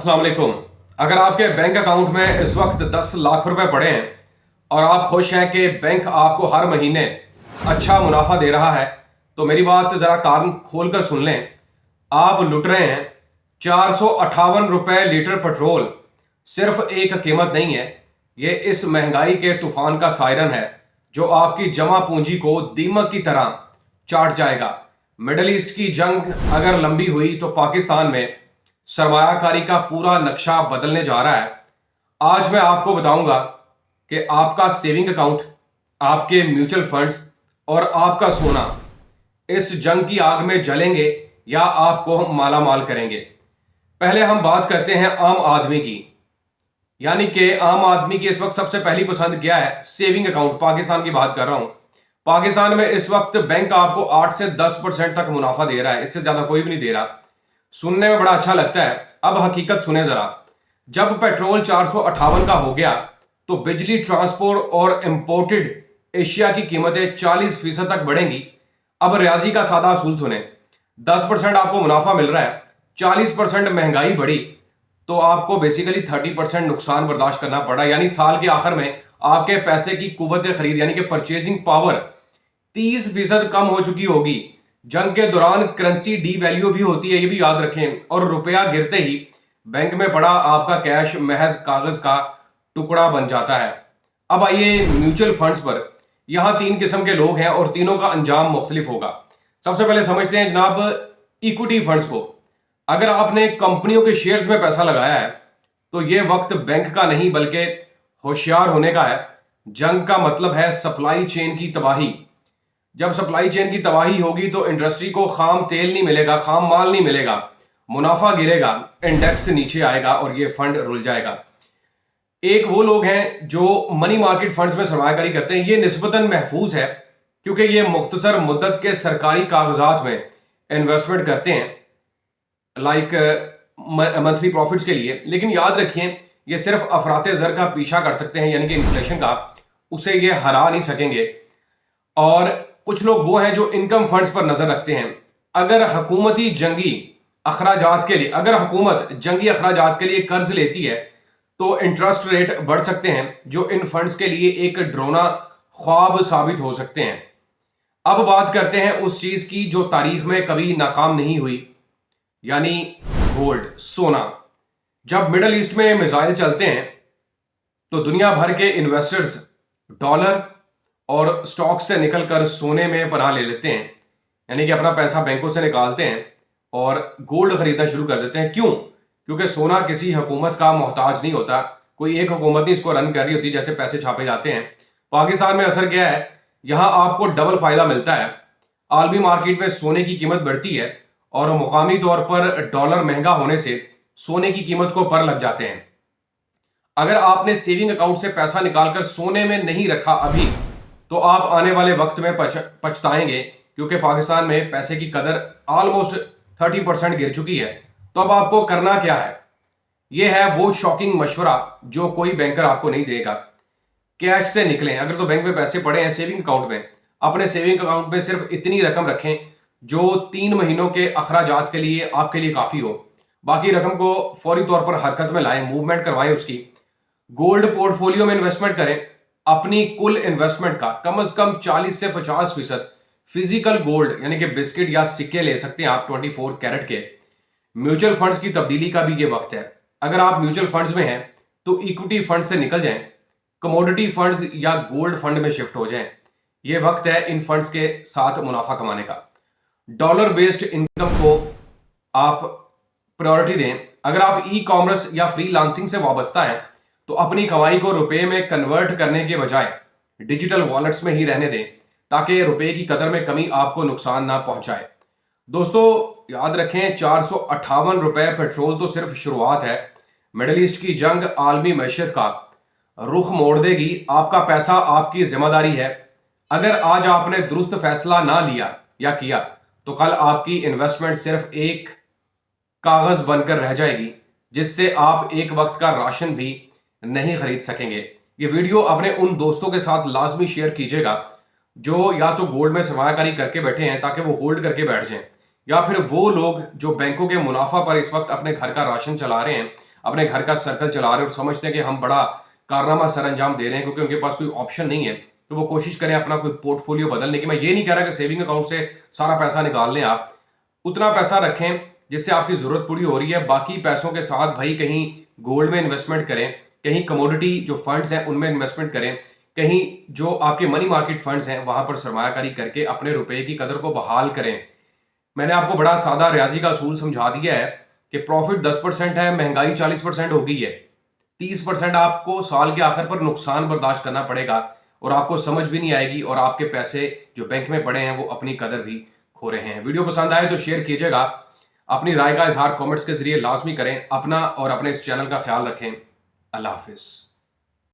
अस्सलाम वालेकुम। अगर आपके बैंक अकाउंट में इस वक्त 10 लाख रुपए पड़े हैं और आप खुश हैं कि बैंक आपको हर महीने अच्छा मुनाफा दे रहा है, तो मेरी बात ज़रा कान खोल कर सुन लें। आप लुट रहे हैं। 458 रुपए लीटर पेट्रोल सिर्फ एक कीमत नहीं है, ये इस महंगाई के तूफान का सायरन है जो आपकी जमा पूंजी को दीमक की तरह चाट जाएगा। मिडल ईस्ट की जंग अगर लंबी हुई तो पाकिस्तान में सरमायाकारी का पूरा नक्शा बदलने जा रहा है। आज मैं आपको बताऊंगा कि आपका सेविंग अकाउंट, आपके म्यूचुअल फंड्स और आपका सोना इस जंग की आग में जलेंगे या आपको माला माल करेंगे। पहले हम बात करते हैं आम आदमी की, यानी कि आम आदमी की इस वक्त सबसे पहली पसंद क्या है? Saving account. पाकिस्तान की बात कर रहा हूं। पाकिस्तान में इस वक्त बैंक आपको 8 से 10% तक मुनाफा दे रहा है, इससे ज्यादा कोई भी नहीं दे रहा। सुनने में बड़ा अच्छा लगता है, अब हकीकत सुने जरा। जब पेट्रोल 458 का हो गया तो बिजली, ट्रांसपोर्ट और इंपोर्टेड एशिया की कीमतें 40% तक बढ़ेंगी। अब रियाजी का सादा असूल सुने। 10% आपको मुनाफा मिल रहा है, 40% महंगाई बढ़ी तो आपको बेसिकली 30% नुकसान बर्दाश्त करना पड़ा। यानी साल के आखिर में आपके पैसे की कुव्वत खरीद यानी कि परचेजिंग पावर 30% कम हो चुकी होगी। जंग के दौरान करेंसी डी वैल्यू भी होती है, ये भी याद रखें, और रुपया गिरते ही बैंक में पड़ा आपका कैश महज कागज का टुकड़ा बन जाता है। अब आइए म्यूचुअल फंड्स पर। यहां 3 किस्म के लोग हैं और तीनों का अंजाम मुख्तलिफ होगा। सबसे पहले समझते हैं जनाब इक्विटी फंड्स को। अगर आपने कंपनियों के शेयर्स में पैसा लगाया है तो यह वक्त बैंक का नहीं बल्कि होशियार होने का है। जंग का मतलब है सप्लाई चेन की तबाही। जब सप्लाई चेन की तबाही होगी तो इंडस्ट्री को खाम तेल नहीं मिलेगा, खाम माल नहीं मिलेगा, मुनाफा गिरेगा, इंडेक्स नीचे आएगा और ये फंड रुल जाएगा। एक वो लोग हैं जो मनी मार्केट फंड्स में सरमायाकारी करते हैं। ये निस्बतन महफूज है क्योंकि ये मुख्तसर मुद्दत के सरकारी कागजात में इन्वेस्टमेंट करते हैं, लाइक मंथली प्रॉफिट्स के लिए। लेकिन याद रखिए, ये सिर्फ अफराते ज़र का पीछा कर सकते हैं, यानी कि इन्फ्लेशन का, उसे ये हरा नहीं सकेंगे। और कुछ लोग वो हैं जो इनकम फंड्स पर नजर रखते हैं। अगर हुकूमत जंगी अखराजात के लिए कर्ज लेती है तो इंटरेस्ट रेट बढ़ सकते हैं जो इन फंड्स के लिए एक ड्रोना ख्वाब साबित हो सकते हैं। अब बात करते हैं उस चीज की जो तारीख में कभी नाकाम नहीं हुई, यानी गोल्ड, सोना। जब मिडल ईस्ट में मिसाइल चलते हैं तो दुनिया भर के इन्वेस्टर्स डॉलर और स्टॉक से निकलकर सोने में पनाह ले लेते हैं, यानी कि अपना पैसा बैंकों से निकालते हैं और गोल्ड खरीदना शुरू कर देते हैं। क्यों? क्योंकि सोना किसी हुकूमत का मोहताज नहीं होता। कोई एक हुकूमत नहीं इसको रन कर रही होती जैसे पैसे छापे जाते हैं। पाकिस्तान में असर क्या है? यहां आपको डबल फायदा मिलता है। आलमी मार्केट में सोने की कीमत बढ़ती है और मुकामी तौर पर डॉलर महंगा होने से सोने की कीमत को पर लग जाते हैं। अगर आपने सेविंग अकाउंट से पैसा निकालकर सोने में नहीं रखा अभी, तो आप आने वाले वक्त में पछताएंगे, क्योंकि पाकिस्तान में पैसे की कदर ऑलमोस्ट 30% गिर चुकी है। तो अब आपको करना क्या है? यह है वो शॉकिंग मशवरा जो कोई बैंकर आपको नहीं देगा। कैश से निकलें। अगर तो बैंक में पैसे पड़े हैं सेविंग अकाउंट में, अपने सेविंग अकाउंट में सिर्फ इतनी रकम रखें जो 3 महीनों के अखराजात के लिए आपके लिए काफी हो। बाकी रकम को फौरी तौर पर हरकत में लाएं, मूवमेंट करवाएं उसकी। गोल्ड पोर्टफोलियो में इन्वेस्टमेंट करें। अपनी कुल इन्वेस्टमेंट का कम से कम 40 से 50% फिजिकल गोल्ड यानी कि बिस्किट या सिक्के ले सकते हैं आप 24 कैरेट के। म्यूचुअल फंड्स की तब्दीली का भी ये वक्त है। अगर आप म्यूचुअल फंड्स में हैं तो इक्विटी फंड से निकल जाएं, कमोडिटी फंड्स या गोल्ड फंड में शिफ्ट हो जाएं। ये वक्त है इन फंड्स के साथ मुनाफा कमाने का। डॉलर बेस्ड इनकम को आप प्रायोरिटी दें। अगर आप ई कॉमर्स या फ्रीलांसिंग से वाबस्ता हैं तो अपनी कमाई को रुपए में कन्वर्ट करने के बजाय डिजिटल वॉलेट्स में ही रहने दें, ताकि रुपए की कदर में कमी आपको नुकसान ना पहुंचाए। दोस्तों याद रखें, 458 पेट्रोल तो सिर्फ शुरुआत है। मिडल ईस्ट की जंग आलमी मैशियत का रुख मोड़ देगी। आपका पैसा आपकी जिम्मेदारी है। अगर आज आपने दुरुस्त फैसला ना लिया या किया तो कल आपकी इन्वेस्टमेंट सिर्फ एक कागज बनकर रह जाएगी, जिससे आप एक वक्त का राशन भी नहीं खरीद सकेंगे। ये वीडियो अपने उन दोस्तों के साथ लाजमी शेयर कीजिएगा जो या तो गोल्ड में सरमायाकारी करके बैठे हैं ताकि वो होल्ड करके बैठ जाएं, या फिर वो लोग जो बैंकों के मुनाफा पर इस वक्त अपने घर का राशन चला रहे हैं, अपने घर का सर्कल चला रहे हैं और समझते हैं कि हम बड़ा कारनामा सर अंजाम दे रहे हैं क्योंकि उनके पास कोई ऑप्शन नहीं है, तो वो कोशिश करें अपना कोई पोर्टफोलियो बदलने की। मैं ये नहीं कह रहा कि सेविंग अकाउंट से सारा पैसा निकाल लें, आप उतना पैसा रखें जिससे आपकी जरूरत पूरी हो रही है। बाकी पैसों के साथ भाई कहीं गोल्ड में इन्वेस्टमेंट करें, कहीं कमोडिटी जो फंड्स हैं उनमें इन्वेस्टमेंट करें, कहीं जो आपके मनी मार्केट फंड्स हैं वहां पर सरमायाकारी करके अपने रुपए की कदर को बहाल करें। मैंने आपको बड़ा सादा रियाजी का असूल समझा दिया है कि प्रॉफिट 10% है, महंगाई 40% हो गई है, 30% आपको साल के आखिर पर नुकसान बर्दाश्त करना पड़ेगा और आपको समझ भी नहीं आएगी और आपके पैसे जो बैंक में पड़े हैं वो अपनी कदर भी खो रहे हैं। वीडियो पसंद आए तो शेयर कीजिएगा, अपनी राय का इजहार कमेंट्स के जरिए लाजमी करें। अपना और अपने इस चैनल का ख्याल रखें। अल्लाह हाफिज।